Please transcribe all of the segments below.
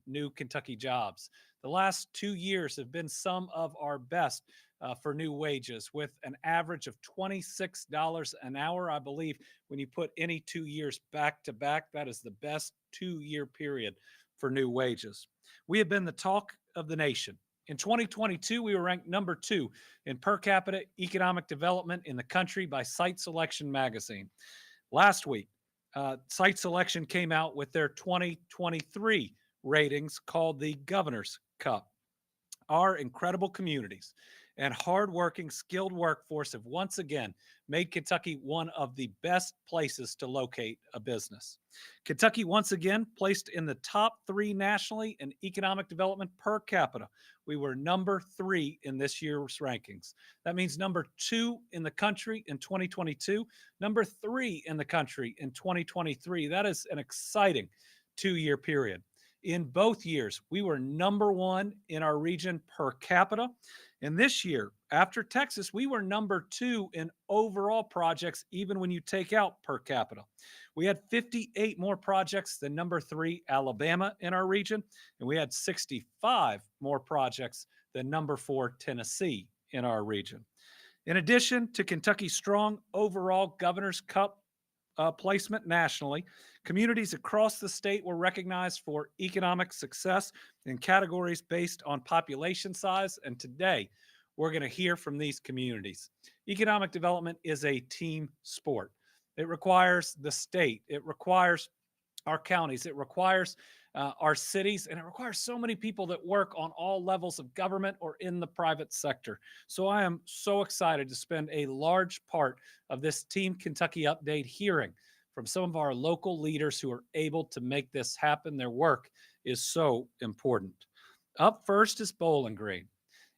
new Kentucky jobs. The last 2 years have been some of our best for new wages, with an average of $26 an hour. I believe when you put any 2 years back to back, that is the best 2 year period for new wages. We have been the talk of the nation. In 2022, we were ranked number 2 in per capita economic development in the country by Site Selection magazine. Last week, Site Selection came out with their 2023 ratings called the Governor's Cup. Our incredible communities and hardworking, skilled workforce have once again made Kentucky one of the best places to locate a business. Kentucky once again placed in the top 3 nationally in economic development per capita. We were number 3 in this year's rankings. That means number 2 in the country in 2022, number 3 in the country in 2023. That is an exciting 2 year period. In both years, we were number 1 in our region per capita. And this year, after Texas, we were number 2 in overall projects, even when you take out per capita. We had 58 more projects than number 3, Alabama, in our region, and we had 65 more projects than number 4, Tennessee, in our region. In addition to Kentucky's strong overall Governor's Cup placement nationally, communities across the state were recognized for economic success in categories based on population size. And today, we're going to hear from these communities. Economic development is a team sport. It requires the state, it requires our counties, it requires our cities, and it requires so many people that work on all levels of government or in the private sector. So I am so excited to spend a large part of this Team Kentucky update hearing from some of our local leaders who are able to make this happen. Their work is so important. Up first is Bowling Green.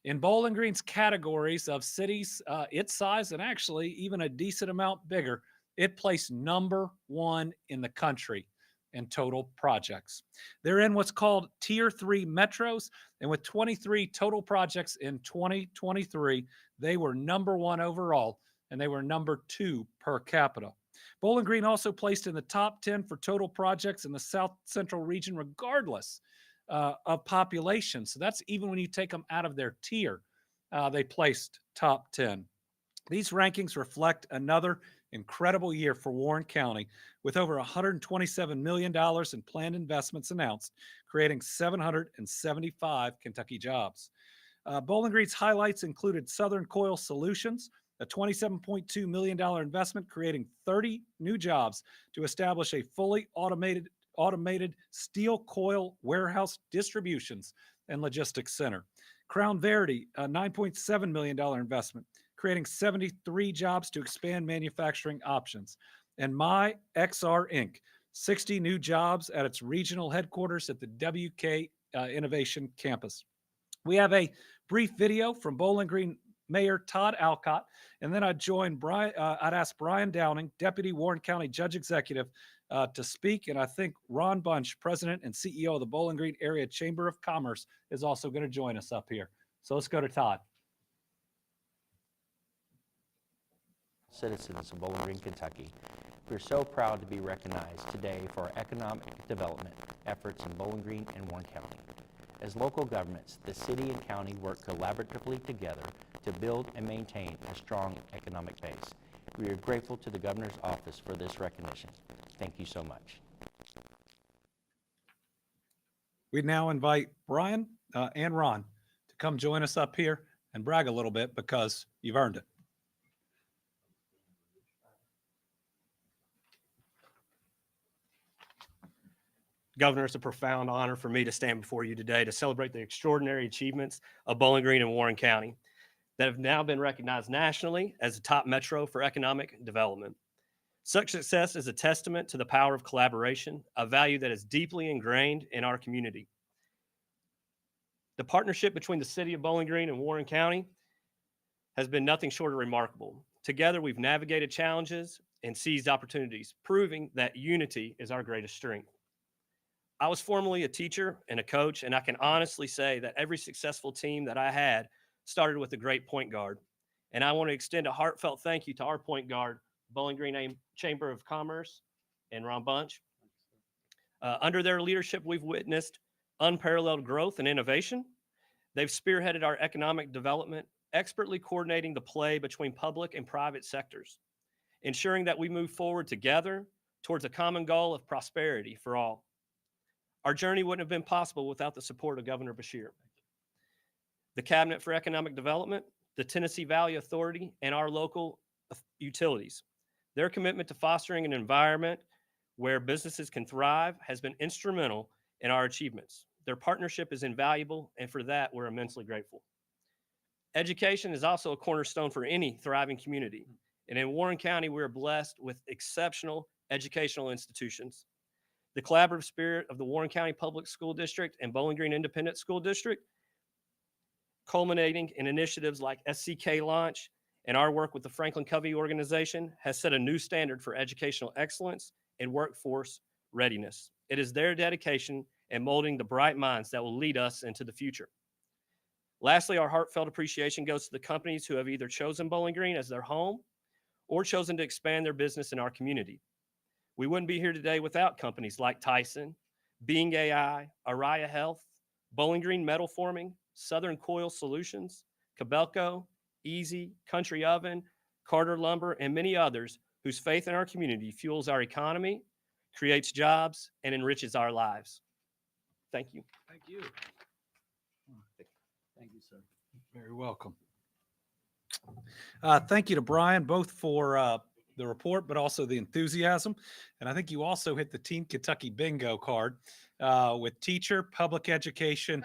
In Bowling Green's categories of cities its size and actually even a decent amount bigger, it placed number 1 in the country in total projects. They're in what's called Tier 3 metros, and with 23 total projects in 2023, they were number 1 overall, and they were number 2 per capita. Bowling Green also placed in the top 10 for total projects in the South Central region, regardless of population. So that's even when you take them out of their tier, they placed top 10. These rankings reflect another incredible year for Warren County, with over $127 million in planned investments announced, creating 775 Kentucky jobs. Bowling Green's highlights included Southern Coil Solutions, a $27.2 million investment creating 30 new jobs to establish a fully automated steel coil warehouse distributions and logistics center. Crown Verity, a $9.7 million investment, creating 73 jobs to expand manufacturing options. And My XR Inc., 60 new jobs at its regional headquarters at the WK Innovation Campus. We have a brief video from Bowling Green Mayor Todd Alcott, and then I'd ask Brian Downing, Deputy Warren County Judge Executive, to speak. And I think Ron Bunch, President and CEO of the Bowling Green Area Chamber of Commerce, is also going to join us up here. So let's go to Todd. Citizens of Bowling Green, Kentucky, we're so proud to be recognized today for our economic development efforts in Bowling Green and Warren County. As local governments, the city and county work collaboratively together to build and maintain a strong economic base. We are grateful to the Governor's Office for this recognition. Thank you so much. We now invite Brian and Ron to come join us up here and brag a little bit because you've earned it. Governor, it's a profound honor for me to stand before you today to celebrate the extraordinary achievements of Bowling Green and Warren County that have now been recognized nationally as a top metro for economic development. Such success is a testament to the power of collaboration, a value that is deeply ingrained in our community. The partnership between the city of Bowling Green and Warren County has been nothing short of remarkable. Together, we've navigated challenges and seized opportunities, proving that unity is our greatest strength. I was formerly a teacher and a coach, and I can honestly say that every successful team that I had started with a great point guard. And I want to extend a heartfelt thank you to our point guard, Bowling Green Chamber of Commerce and Ron Bunch. Under their leadership, we've witnessed unparalleled growth and innovation. They've spearheaded our economic development, expertly coordinating the play between public and private sectors, ensuring that we move forward together towards a common goal of prosperity for all. Our journey wouldn't have been possible without the support of Governor Beshear, the Cabinet for Economic Development, the Tennessee Valley Authority, and our local utilities. Their commitment to fostering an environment where businesses can thrive has been instrumental in our achievements. Their partnership is invaluable, and for that, we're immensely grateful. Education is also a cornerstone for any thriving community. And in Warren County, we are blessed with exceptional educational institutions. The collaborative spirit of the Warren County Public School District and Bowling Green Independent School District, culminating in initiatives like SCK Launch and our work with the Franklin Covey organization, has set a new standard for educational excellence and workforce readiness. It is their dedication and molding the bright minds that will lead us into the future. Lastly, our heartfelt appreciation goes to the companies who have either chosen Bowling Green as their home or chosen to expand their business in our community. We wouldn't be here today without companies like Tyson, Being AI, Araya Health, Bowling Green Metal Forming, Southern Coil Solutions, Cabelco, Easy, Country Oven, Carter Lumber, and many others whose faith in our community fuels our economy, creates jobs, and enriches our lives. Thank you. Thank you. Thank you, sir. Very welcome. Thank you to Brian, both for the report, but also the enthusiasm. And I think you also hit the Team Kentucky bingo card with teacher, public education,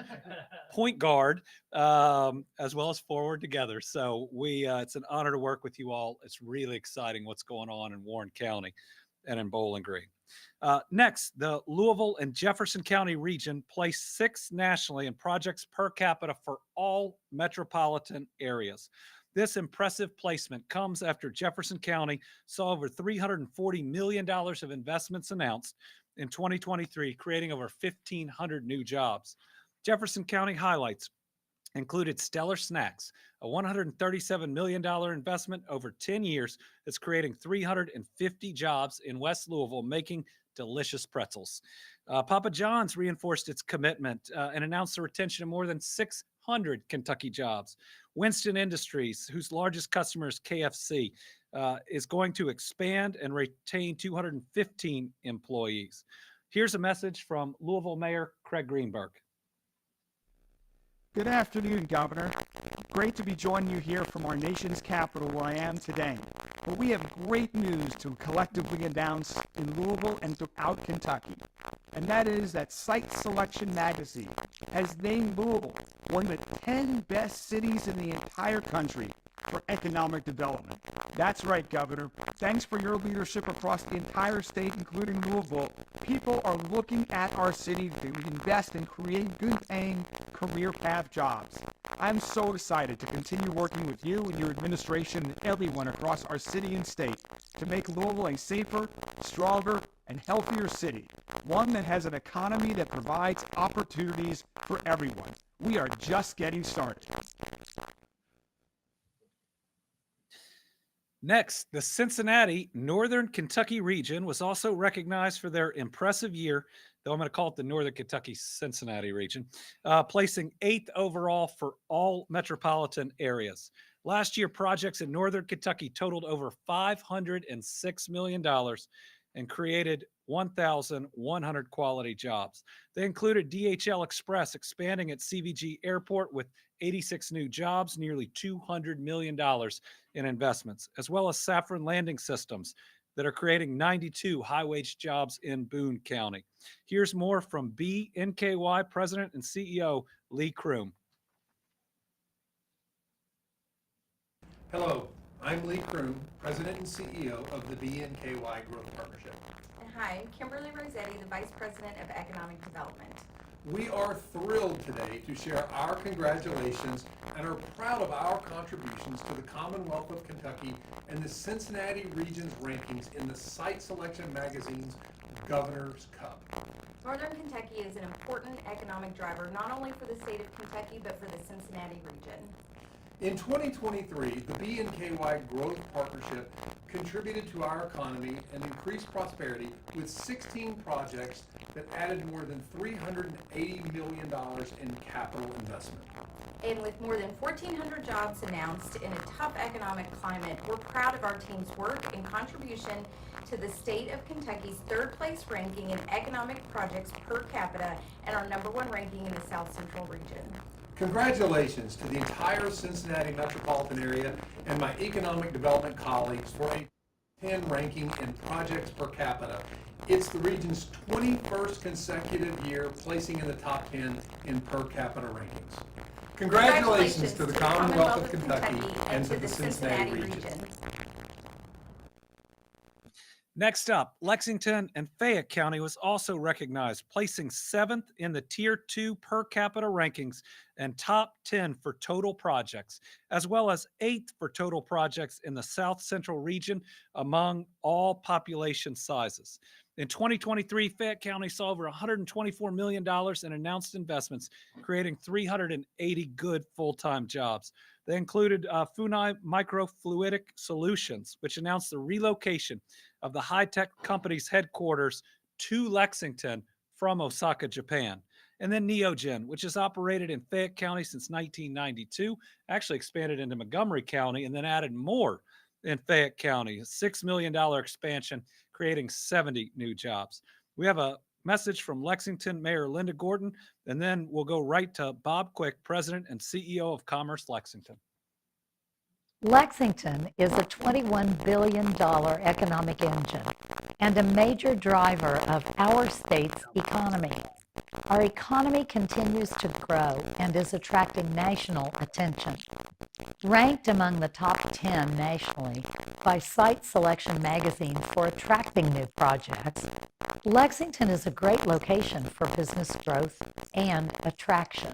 point guard, as well as forward together. So it's an honor to work with you all. It's really exciting what's going on in Warren County and in Bowling Green. Next, the Louisville and Jefferson County region placed 6th nationally in projects per capita for all metropolitan areas. This impressive placement comes after Jefferson County saw over $340 million of investments announced in 2023, creating over 1,500 new jobs. Jefferson County highlights included Stellar Snacks, a $137 million investment over 10 years that's creating 350 jobs in West Louisville, making delicious pretzels. Papa John's reinforced its commitment and announced the retention of more than 600 Kentucky jobs. Winston Industries, whose largest customer is KFC, is going to expand and retain 215 employees. Here's a message from Louisville Mayor Craig Greenberg. Good afternoon, Governor. Great to be joining you here from our nation's capital where I am today. But we have great news to collectively announce in Louisville and throughout Kentucky. And that is that Site Selection Magazine has named Louisville one of the 10 best cities in the entire country for economic development. That's right, Governor. Thanks for your leadership across the entire state, including Louisville. People are looking at our city to invest and create good-paying career path jobs. I'm so excited to continue working with you and your administration and everyone across our city and state to make Louisville a safer, stronger, and healthier city, one that has an economy that provides opportunities for everyone. We are just getting started. Next, the Cincinnati, Northern Kentucky region was also recognized for their impressive year, though I'm going to call it the Northern Kentucky Cincinnati region, placing 8th overall for all metropolitan areas. Last year, projects in Northern Kentucky totaled over $506 million and created 1,100 quality jobs. They included DHL Express expanding at CVG Airport with 86 new jobs, nearly $200 million in investments, as well as Saffron Landing Systems that are creating 92 high-wage jobs in Boone County. Here's more from BNKY President and CEO Lee Kroom. Hello, I'm Lee Kroom, President and CEO of the BNKY Growth Partnership. And hi, Kimberly Rossetti, the Vice President of Economic Development. We are thrilled today to share our congratulations and are proud of our contributions to the Commonwealth of Kentucky and the Cincinnati region's rankings in the Site Selection Magazine's Governor's Cup. Northern Kentucky is an important economic driver not only for the state of Kentucky but for the Cincinnati region. In 2023, the BNKY Growth Partnership contributed to our economy and increased prosperity with 16 projects that added more than $380 million in capital investment. And with more than 1,400 jobs announced in a tough economic climate, we're proud of our team's work and contribution to the state of Kentucky's third-place ranking in economic projects per capita and our #1 ranking in the South Central region. Congratulations to the entire Cincinnati metropolitan area and my economic development colleagues for a 10 ranking in projects per capita. It's the region's 21st consecutive year placing in the top 10 in per capita rankings. Congratulations to the Commonwealth of Kentucky and to the Cincinnati region. Next up, Lexington and Fayette County was also recognized, placing 7th in the Tier 2 per capita rankings and top 10 for total projects, as well as 8th for total projects in the South Central region among all population sizes. In 2023, Fayette County saw over $124 million in announced investments, creating 380 good full-time jobs. They included Funai Microfluidic Solutions, which announced the relocation of the high-tech company's headquarters to Lexington from Osaka, Japan. And then Neogen, which has operated in Fayette County since 1992, actually expanded into Montgomery County and then added more in Fayette County, a $6 million expansion, creating 70 new jobs. We have a message from Lexington Mayor Linda Gordon, and then we'll go right to Bob Quick, President and CEO of Commerce Lexington. Lexington is a $21 billion economic engine and a major driver of our state's economy. Our economy continues to grow and is attracting national attention. Ranked among the top 10 nationally by Site Selection magazine for attracting new projects, Lexington is a great location for business growth and attraction.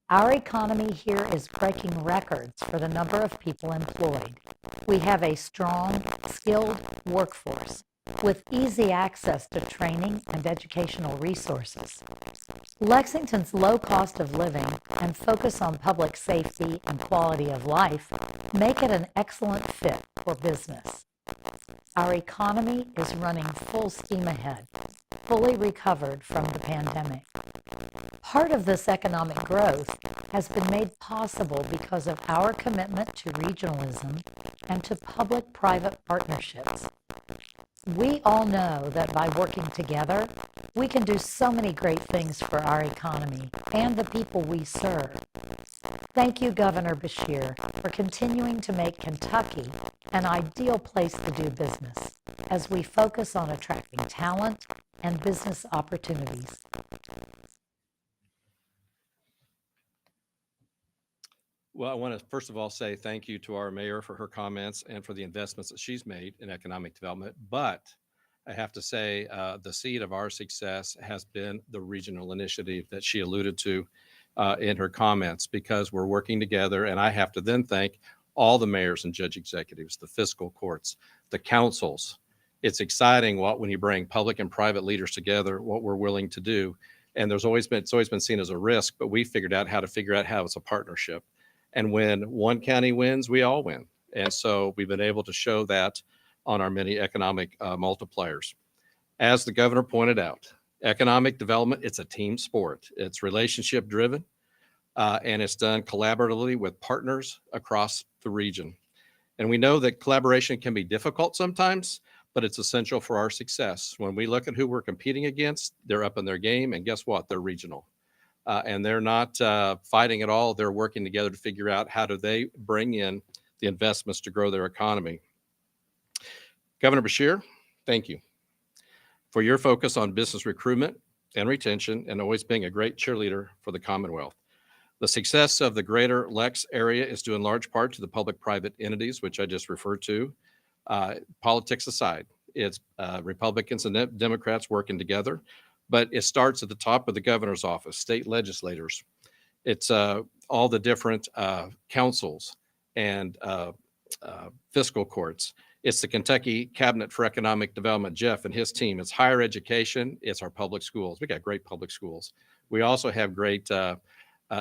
Our economy here is breaking records for the number of people employed. We have a strong, skilled workforce with easy access to training and educational resources. Lexington's low cost of living and focus on public safety and quality of life make it an excellent fit for business. Our economy is running full steam ahead, fully recovered from the pandemic. Part of this economic growth has been made possible because of our commitment to regionalism and to public-private partnerships. We all know that by working together, we can do so many great things for our economy and the people we serve. Thank you, Governor Beshear, for continuing to make Kentucky an ideal place to do business as we focus on attracting talent and business opportunities. Well, I want to first of all say thank you to our mayor for her comments and for the investments that she's made in economic development. But I have to say the seed of our success has been the regional initiative that she alluded to in her comments, because we're working together. And I have to then thank all the mayors and judge executives, the fiscal courts, the councils. It's exciting when you bring public and private leaders together, what we're willing to do. And it's always been seen as a risk, but we figured out how it's a partnership. And when one county wins, we all win. And so we've been able to show that on our many economic multipliers. As the governor pointed out, economic development, it's a team sport. It's relationship driven, and it's done collaboratively with partners across the region. And we know that collaboration can be difficult sometimes, but it's essential for our success. When we look at who we're competing against, they're up in their game, and guess what? They're regional. And they're not fighting at all. They're working together to figure out how do they bring in the investments to grow their economy. Governor Beshear, thank you for your focus on business recruitment and retention and always being a great cheerleader for the Commonwealth. The success of the greater Lex area is due in large part to the public-private entities, which I just referred to. Politics aside, it's Republicans and Democrats working together. But it starts at the top of the governor's office, state legislators. It's all the different councils and fiscal courts. It's the Kentucky Cabinet for Economic Development, Jeff and his team. It's higher education. It's our public schools. We got great public schools. We also have great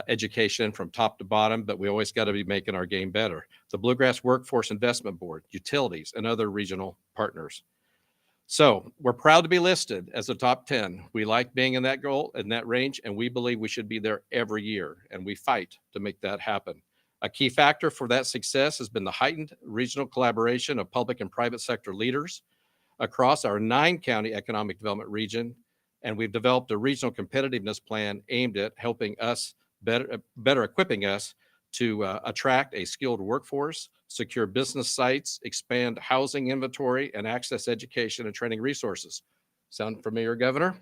education from top to bottom, but we always got to be making our game better. The Bluegrass Workforce Investment Board, utilities, and other regional partners. So we're proud to be listed as a top 10. We like being in that goal, in that range, and we believe we should be there every year, and we fight to make that happen. A key factor for that success has been the heightened regional collaboration of public and private sector leaders across our 9-county economic development region, and we've developed a regional competitiveness plan aimed at helping us better equipping us to attract a skilled workforce, secure business sites, expand housing inventory, and access education and training resources. Sound familiar, Governor?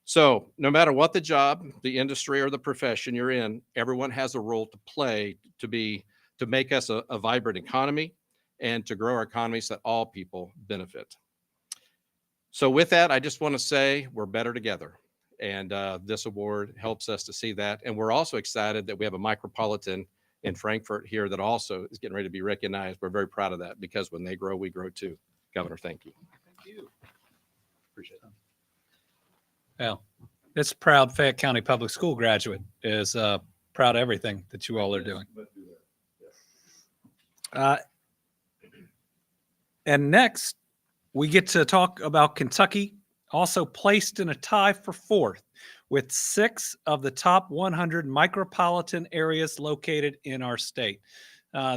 So no matter what the job, the industry, or the profession you're in, everyone has a role to play to make us a vibrant economy and to grow our economy so that all people benefit. So with that, I just want to say we're better together. And this award helps us to see that. And we're also excited that we have a micropolitan in Frankfort here that also is getting ready to be recognized. We're very proud of that because when they grow, we grow too. Governor, thank you. Thank you. Appreciate it. Well, this proud Fayette County Public School graduate is proud of everything that you all are doing. And next, we get to talk about Kentucky, also placed in a tie for 4th with 6 of the top 100 micropolitan areas located in our state.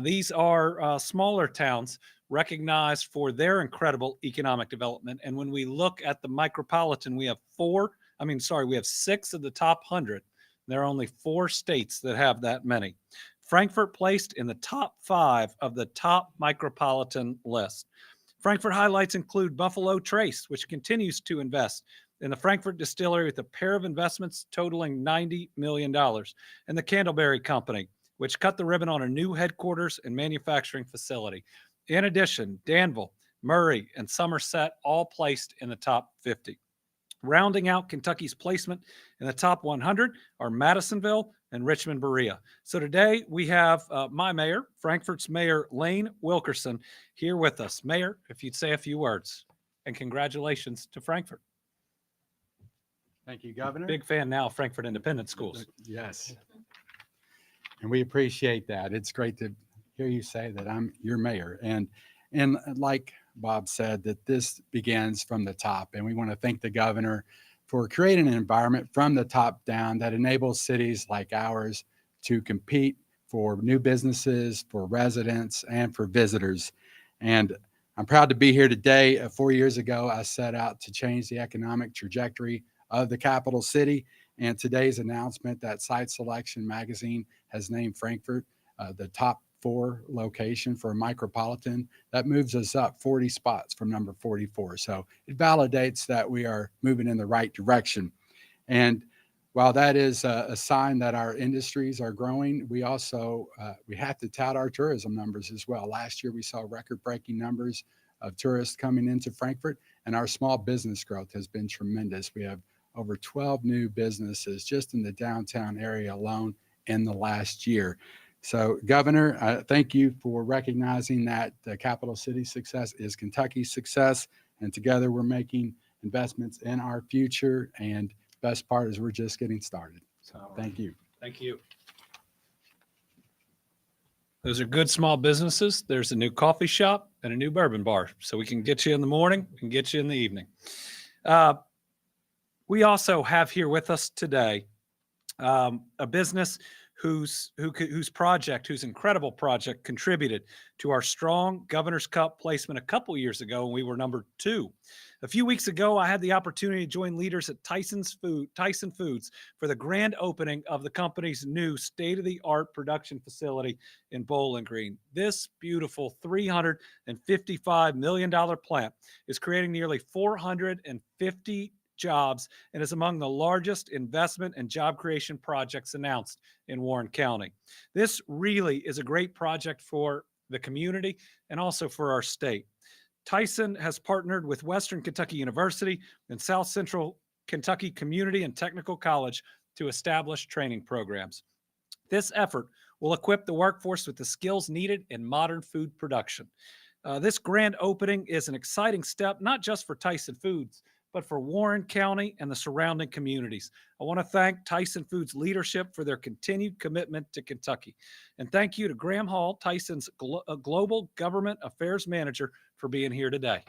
These are smaller towns recognized for their incredible economic development. And when we look at the micropolitan, we have 6 of the top 100. There are only 4 states that have that many. Frankfort placed in the top 5 of the top micropolitan list. Frankfort highlights include Buffalo Trace, which continues to invest in the Frankfort distillery with a pair of investments totaling $90 million, and the Candleberry Company, which cut the ribbon on a new headquarters and manufacturing facility. In addition, Danville, Murray, and Somerset all placed in the top 50. Rounding out Kentucky's placement in the top 100 are Madisonville and Richmond Berea. So today we have my mayor, Frankfort's Mayor Lane Wilkerson, here with us. Mayor, if you'd say a few words, and congratulations to Frankfort. Thank you, Governor. Big fan now of Frankfort Independent Schools. Yes. And we appreciate that. It's great to hear you say that I'm your mayor. And like Bob said, that this begins from the top. And we want to thank the governor for creating an environment from the top down that enables cities like ours to compete for new businesses, for residents, and for visitors. And I'm proud to be here today. 4 years ago, I set out to change the economic trajectory of the capital city. And today's announcement that Site Selection magazine has named Frankfort the top 4 location for a micropolitan, that moves us up 40 spots from number 44. So it validates that we are moving in the right direction. And while that is a sign that our industries are growing, we also we have to tout our tourism numbers as well. Last year, we saw record-breaking numbers of tourists coming into Frankfort, and our small business growth has been tremendous. We have over 12 new businesses just in the downtown area alone in the last year. So, Governor, thank you for recognizing that the capital city's success is Kentucky's success, and together we're making investments in our future, and best part is we're just getting started. So, thank you. Thank you. Those are good small businesses. There's a new coffee shop and a new bourbon bar, so we can get you in the morning and get you in the evening. We also have here with us today a business whose incredible project contributed to our strong Governor's Cup placement a couple years ago when we were number 2. A few weeks ago, I had the opportunity to join leaders at Tyson Foods for the grand opening of the company's new state-of-the-art production facility in Bowling Green. This beautiful $355 million plant is creating nearly 450 jobs and is among the largest investment and job creation projects announced in Warren County. This really is a great project for the community and also for our state. Tyson has partnered with Western Kentucky University and South Central Kentucky Community and Technical College to establish training programs. This effort will equip the workforce with the skills needed in modern food production. This grand opening is an exciting step, not just for Tyson Foods, but for Warren County and the surrounding communities. I want to thank Tyson Foods leadership for their continued commitment to Kentucky. And thank you to Graham Hall, Tyson's Global Government Affairs Manager, for being here today.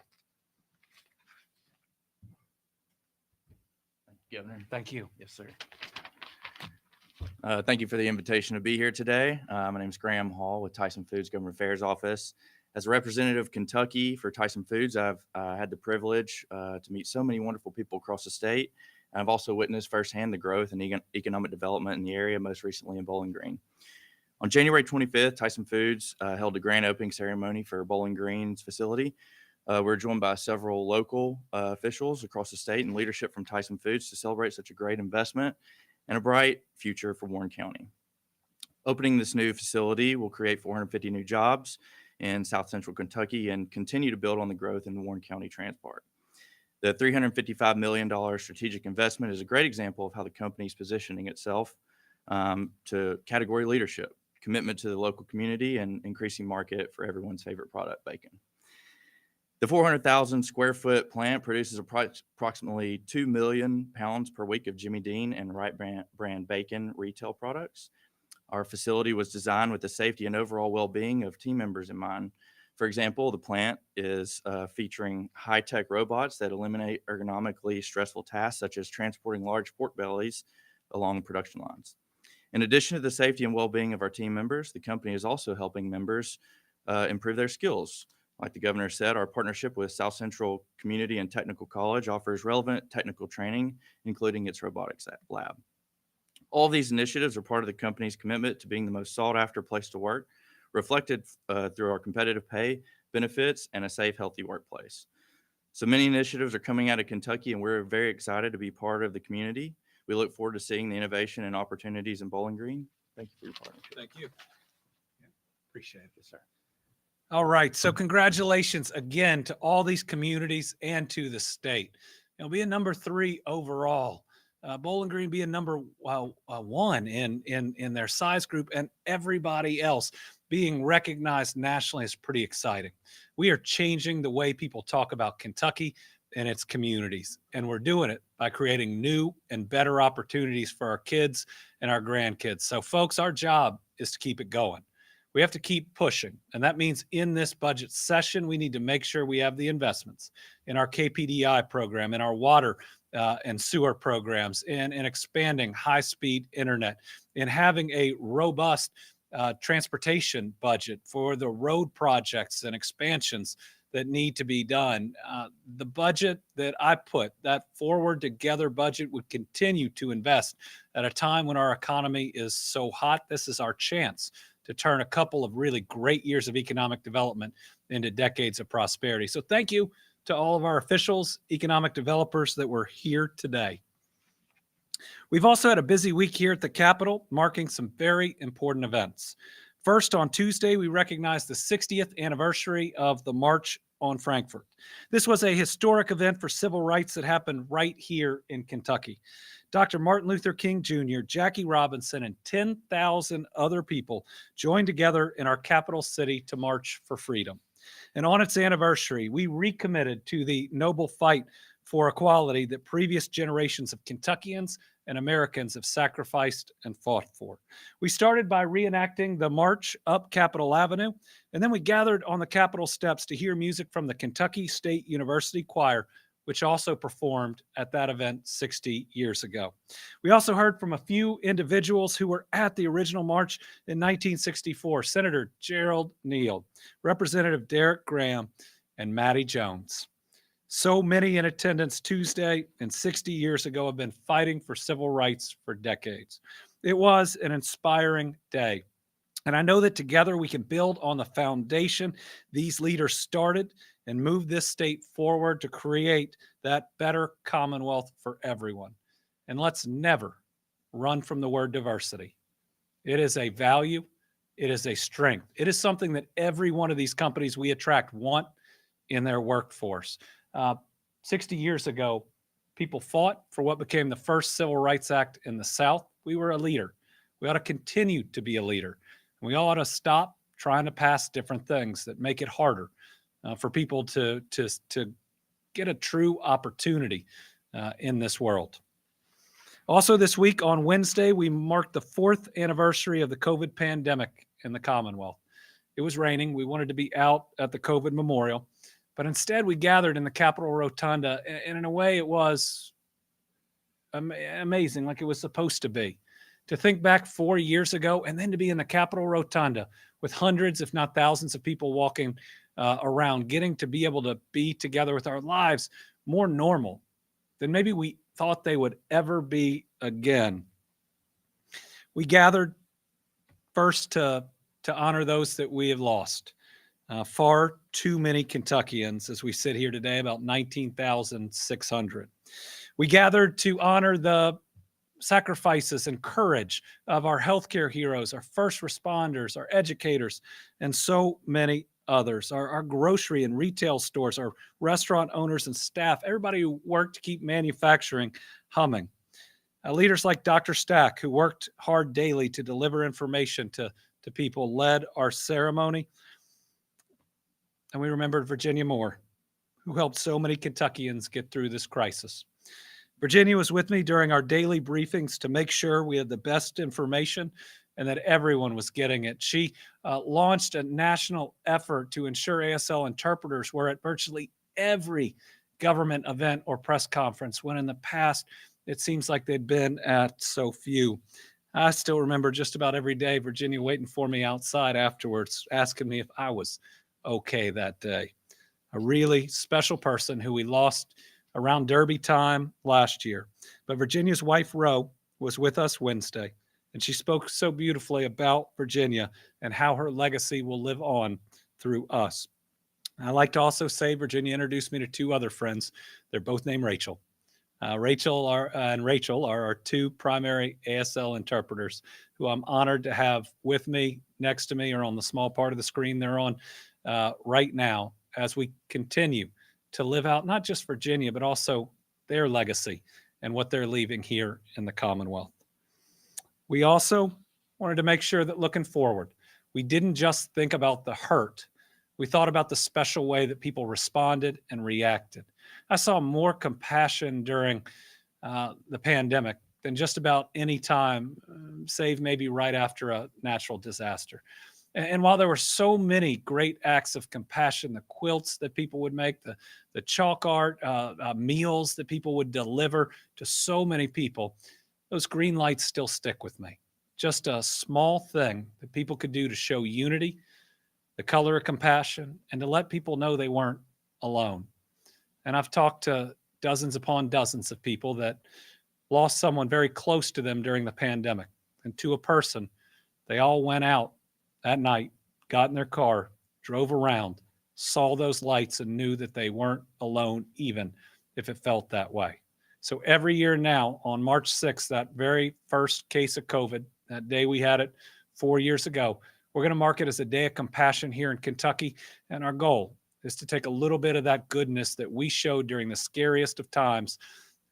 Governor. Thank you. Yes, sir. Thank you for the invitation to be here today. My name is Graham Hall with Tyson Foods Government Affairs Office. As a representative of Kentucky for Tyson Foods, I've had the privilege to meet so many wonderful people across the state. And I've also witnessed firsthand the growth and economic development in the area, most recently in Bowling Green. On January 25th, Tyson Foods held a grand opening ceremony for Bowling Green's facility. We're joined by several local officials across the state and leadership from Tyson Foods to celebrate such a great investment and a bright future for Warren County. Opening this new facility will create 450 new jobs in South Central Kentucky and continue to build on the growth in the Warren County transport. The $355 million strategic investment is a great example of how the company is positioning itself to category leadership, commitment to the local community, and increasing market for everyone's favorite product, bacon. The 400,000 square foot plant produces approximately 2 million pounds per week of Jimmy Dean and Wright brand bacon retail products. Our facility was designed with the safety and overall well-being of team members in mind. For example, the plant is featuring high-tech robots that eliminate ergonomically stressful tasks, such as transporting large pork bellies along production lines. In addition to the safety and well-being of our team members, the company is also helping members improve their skills. Like the governor said, our partnership with South Central Community and Technical College offers relevant technical training, including its robotics lab. All of these initiatives are part of the company's commitment to being the most sought-after place to work, reflected through our competitive pay, benefits, and a safe, healthy workplace. So many initiatives are coming out of Kentucky, and we're very excited to be part of the community. We look forward to seeing the innovation and opportunities in Bowling Green. Thank you for your partnership. Thank you. Appreciate it, Yes, sir. All right. So congratulations again to all these communities and to the state. Being number 3 overall, Bowling Green being number 1 in their size group, and everybody else being recognized nationally is pretty exciting. We are changing the way people talk about Kentucky and its communities, and we're doing it by creating new and better opportunities for our kids and our grandkids. So folks, our job is to keep it going. We have to keep pushing. And that means in this budget session, we need to make sure we have the investments in our KPDI program, in our water and sewer programs, in expanding high-speed internet, in having a robust transportation budget for the road projects and expansions that need to be done. The budget that I put, that Forward Together budget, would continue to invest at a time when our economy is so hot. This is our chance to turn a couple of really great years of economic development into decades of prosperity. So thank you to all of our officials, economic developers that were here today. We've also had a busy week here at the Capitol, marking some very important events. First, on Tuesday, we recognized the 60th anniversary of the March on Frankfort. This was a historic event for civil rights that happened right here in Kentucky. Dr. Martin Luther King Jr., Jackie Robinson, and 10,000 other people joined together in our capital city to march for freedom. And on its anniversary, we recommitted to the noble fight for equality that previous generations of Kentuckians and Americans have sacrificed and fought for. We started by reenacting the march up Capitol Avenue, and then we gathered on the Capitol steps to hear music from the Kentucky State University Choir, which also performed at that event 60 years ago. We also heard from a few individuals who were at the original march in 1964, Senator Gerald Neal, Representative Derek Graham, and Mattie Jones. So many in attendance Tuesday and 60 years ago have been fighting for civil rights for decades. It was an inspiring day. And I know that together we can build on the foundation these leaders started and move this state forward to create that better commonwealth for everyone. And let's never run from the word diversity. It is a value. It is a strength. It is something that every one of these companies we attract want in their workforce. 60 years ago, people fought for what became the first Civil Rights Act in the South. We were a leader. We ought to continue to be a leader. We all ought to stop trying to pass different things that make it harder for people to get a true opportunity in this world. Also this week on Wednesday, we marked the 4th anniversary of the COVID pandemic in the Commonwealth. It was raining. We wanted to be out at the COVID memorial, but instead we gathered in the Capitol Rotunda, and in a way it was amazing, like it was supposed to be. To think back 4 years ago and then to be in the Capitol Rotunda with hundreds, if not thousands of people walking around, getting to be able to be together with our lives more normal than maybe we thought they would ever be again. We gathered first to honor those that we have lost. Far too many Kentuckians, as we sit here today, about 19,600. We gathered to honor the sacrifices and courage of our healthcare heroes, our first responders, our educators, and so many others, our grocery and retail stores, our restaurant owners and staff, everybody who worked to keep manufacturing humming. Leaders like Dr. Stack, who worked hard daily to deliver information to people, led our ceremony. And we remembered Virginia Moore, who helped so many Kentuckians get through this crisis. Virginia was with me during our daily briefings to make sure we had the best information and that everyone was getting it. She launched a national effort to ensure ASL interpreters were at virtually every government event or press conference, when in the past it seems like they'd been at so few. I still remember just about every day Virginia waiting for me outside afterwards, asking me if I was okay that day. A really special person who we lost around Derby time last year. But Virginia's wife, Ro, was with us Wednesday, and she spoke so beautifully about Virginia and how her legacy will live on through us. I like to also say Virginia introduced me to two other friends. They're both named Rachel. Rachel are our two primary ASL interpreters who I'm honored to have with me, next to me, or on the small part of the screen they're on right now, as we continue to live out not just Virginia, but also their legacy and what they're leaving here in the Commonwealth. We also wanted to make sure that looking forward, we didn't just think about the hurt. We thought about the special way that people responded and reacted. I saw more compassion during the pandemic than just about any time, save maybe right after a natural disaster. And while there were so many great acts of compassion, the quilts that people would make, the chalk art, meals that people would deliver to so many people, those green lights still stick with me. Just a small thing that people could do to show unity, the color of compassion, and to let people know they weren't alone. And I've talked to dozens upon dozens of people that lost someone very close to them during the pandemic. And to a person, they all went out that night, got in their car, drove around, saw those lights, and knew that they weren't alone, even if it felt that way. So every year now, on March 6th, that very first case of COVID, that day we had it 4 years ago, we're going to mark it as a day of compassion here in Kentucky. And our goal is to take a little bit of that goodness that we showed during the scariest of times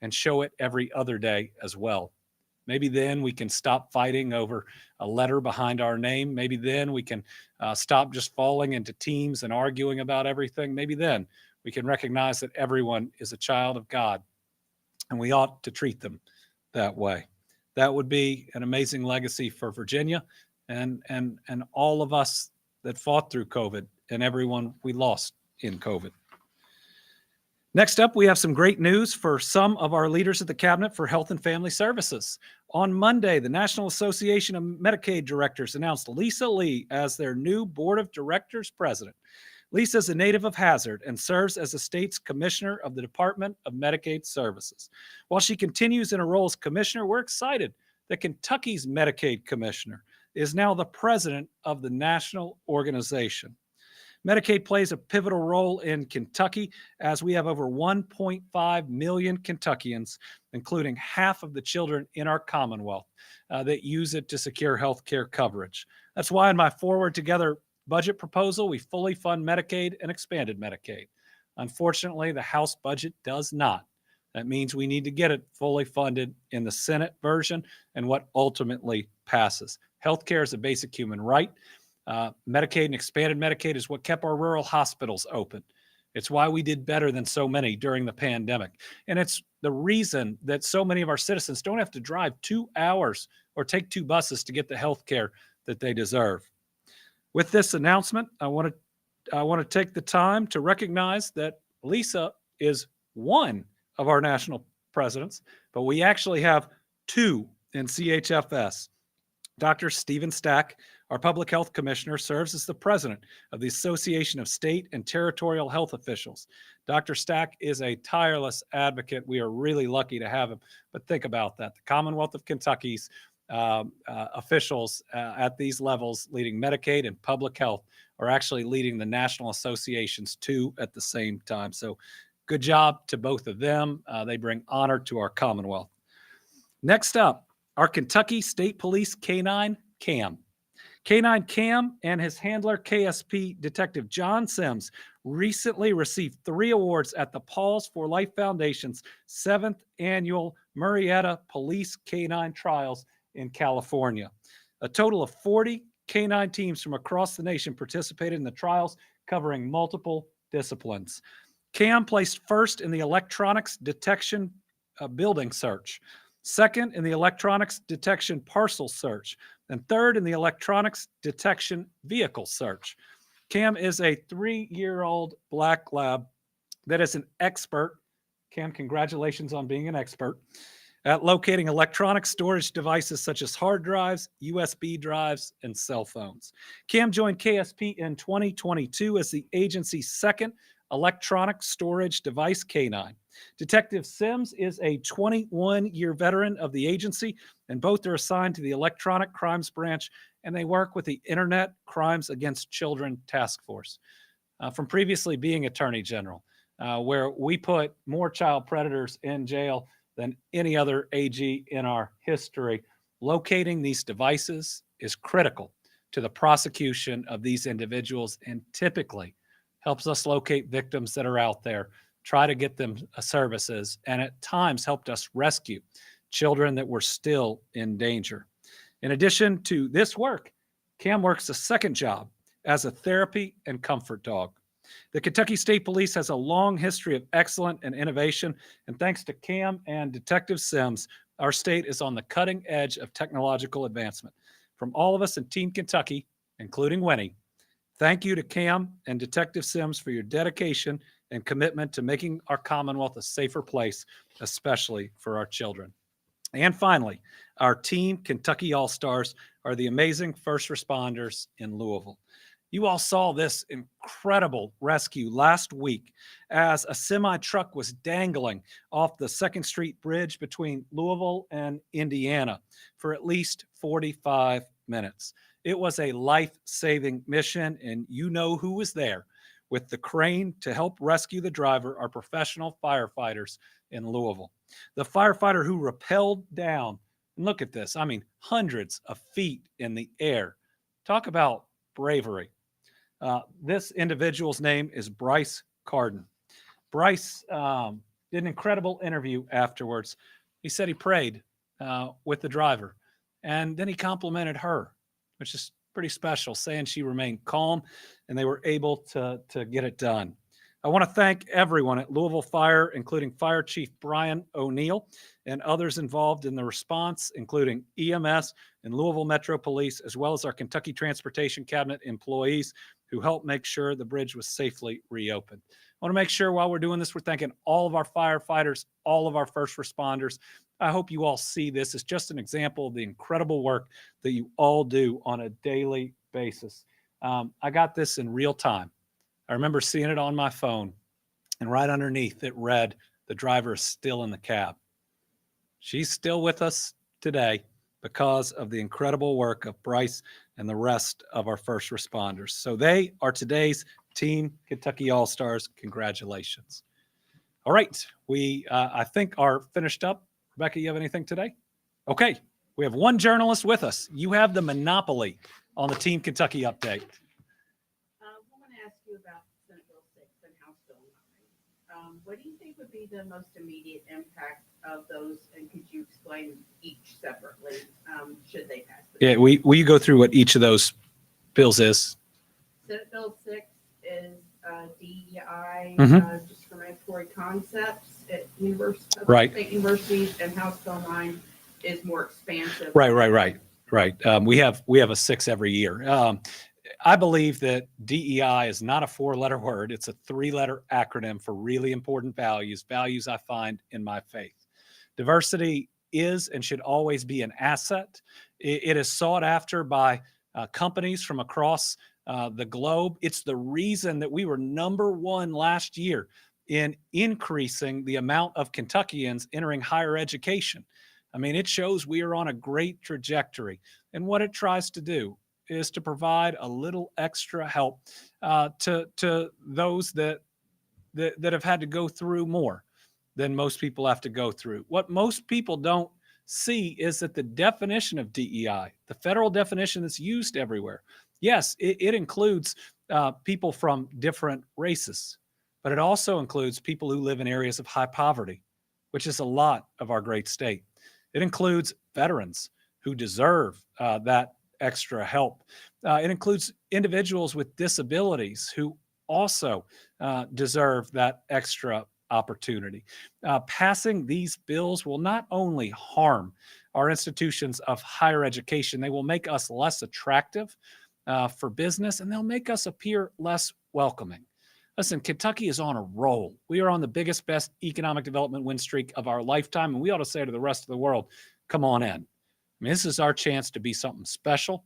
and show it every other day as well. Maybe then we can stop fighting over a letter behind our name. Maybe then we can stop just falling into teams and arguing about everything. Maybe then we can recognize that everyone is a child of God and we ought to treat them that way. That would be an amazing legacy for Virginia and all of us that fought through COVID and everyone we lost in COVID. Next up, we have some great news for some of our leaders at the Cabinet for Health and Family Services. On Monday, the National Association of Medicaid Directors announced Lisa Lee as their new Board of Directors president. Lisa is a native of Hazard and serves as the state's commissioner of the Department of Medicaid Services. While she continues in her role as commissioner, we're excited that Kentucky's Medicaid commissioner is now the president of the national organization. Medicaid plays a pivotal role in Kentucky as we have over 1.5 million Kentuckians, including half of the children in our Commonwealth, that use it to secure health care coverage. That's why in my Forward Together budget proposal, we fully fund Medicaid and expanded Medicaid. Unfortunately, the House budget does not. That means we need to get it fully funded in the Senate version and what ultimately passes. Healthcare is a basic human right. Medicaid and expanded Medicaid is what kept our rural hospitals open. It's why we did better than so many during the pandemic. And it's the reason that so many of our citizens don't have to drive 2 hours or take 2 buses to get the health care that they deserve. With this announcement, I want to take the time to recognize that Lisa is one of our national presidents, but we actually have 2 in CHFS. Dr. Stephen Stack, our public health commissioner, serves as the president of the Association of State and Territorial Health Officials. Dr. Stack is a tireless advocate. We are really lucky to have him. But think about that. The Commonwealth of Kentucky's officials at these levels leading Medicaid and public health are actually leading the national associations too at the same time. So good job to both of them. They bring honor to our Commonwealth. Next up, our Kentucky State Police K-9 Cam. K-9 Cam and his handler KSP Detective John Sims recently received 3 awards at the Paws for Life Foundation's 7th annual Murrieta Police K-9 Trials in California. A total of 40 K-9 teams from across the nation participated in the trials covering multiple disciplines. Cam placed first in the electronics detection building search, second in the electronics detection parcel search, and third in the electronics detection vehicle search. Cam is a 3-year-old black lab that is an expert. Cam, congratulations on being an expert at locating electronic storage devices such as hard drives, USB drives, and cell phones. Cam joined KSP in 2022 as the agency's 2nd electronic storage device K-9. Detective Sims is a 21-year veteran of the agency, and both are assigned to the Electronic Crimes Branch, and they work with the Internet Crimes Against Children Task Force. From previously being Attorney General, where we put more child predators in jail than any other AG in our history, locating these devices is critical to the prosecution of these individuals and typically helps us locate victims that are out there, try to get them services, and at times helped us rescue children that were still in danger. In addition to this work, Cam works a second job as a therapy and comfort dog. The Kentucky State Police has a long history of excellence and innovation, and thanks to Cam and Detective Sims, our state is on the cutting edge of technological advancement. From all of us in Team Kentucky, including Winnie, thank you to Cam and Detective Sims for your dedication and commitment to making our Commonwealth a safer place, especially for our children. And finally, our Team Kentucky All-Stars are the amazing first responders in Louisville. You all saw this incredible rescue last week as a semi-truck was dangling off the 2nd Street Bridge between Louisville and Indiana for at least 45 minutes. It was a life-saving mission, and you know who was there with the crane to help rescue the driver are professional firefighters in Louisville. The firefighter who rappelled down, and look at this, I mean, hundreds of feet in the air. Talk about bravery. This individual's name is Bryce Carden. Bryce did an incredible interview afterwards. He said he prayed with the driver, and then he complimented her, which is pretty special, saying she remained calm and they were able to get it done. I want to thank everyone at Louisville Fire, including Fire Chief Brian O'Neill and others involved in the response, including EMS and Louisville Metro Police, as well as our Kentucky Transportation Cabinet employees who helped make sure the bridge was safely reopened. I want to make sure while we're doing this, we're thanking all of our firefighters, all of our first responders. I hope you all see this as just an example of the incredible work that you all do on a daily basis. I got this in real time. I remember seeing it on my phone, and right underneath it read, "The driver is still in the cab." She's still with us today because of the incredible work of Bryce and the rest of our first responders. So they are today's Team Kentucky All-Stars. Congratulations. All right, we, I think, are finished up. Rebecca, you have anything today? Okay, we have one journalist with us. You have the monopoly on the Team Kentucky update. I want to ask you about Senate Bill 6 and House Bill 9. What do you think would be the most immediate impact of those, and could you explain each separately, should they pass? Yeah, will you go through what each of those bills is? Senate Bill 6 is DEI discriminatory concepts at universities, Right. state universities, and House Bill 9 is more expansive. Right. We have a 6 every year. I believe that DEI is not a 4-letter word. It's a 3-letter acronym for really important values I find in my faith. Diversity is and should always be an asset. It is sought after by companies from across the globe. It's the reason that we were #1 last year in increasing the amount of Kentuckians entering higher education. I mean, it shows we are on a great trajectory. And what it tries to do is to provide a little extra help to those that have had to go through more than most people have to go through. What most people don't see is that the definition of DEI, the federal definition that's used everywhere, yes, it includes people from different races, but it also includes people who live in areas of high poverty, which is a lot of our great state. It includes veterans who deserve that extra help. It includes individuals with disabilities who also deserve that extra opportunity. Passing these bills will not only harm our institutions of higher education, they will make us less attractive for business, and they'll make us appear less welcoming. Listen, Kentucky is on a roll. We are on the biggest, best economic development win streak of our lifetime, and we ought to say to the rest of the world, come on in. I mean, this is our chance to be something special,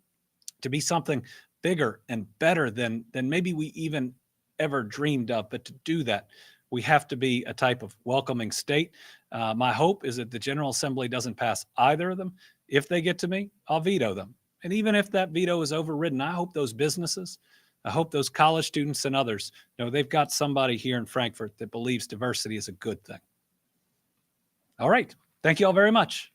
to be something bigger and better than maybe we even ever dreamed of. But to do that, we have to be a type of welcoming state. My hope is that the General Assembly doesn't pass either of them. If they get to me, I'll veto them. And even if that veto is overridden, I hope those businesses, I hope those college students and others know they've got somebody here in Frankfort that believes diversity is a good thing. All right. Thank you all very much.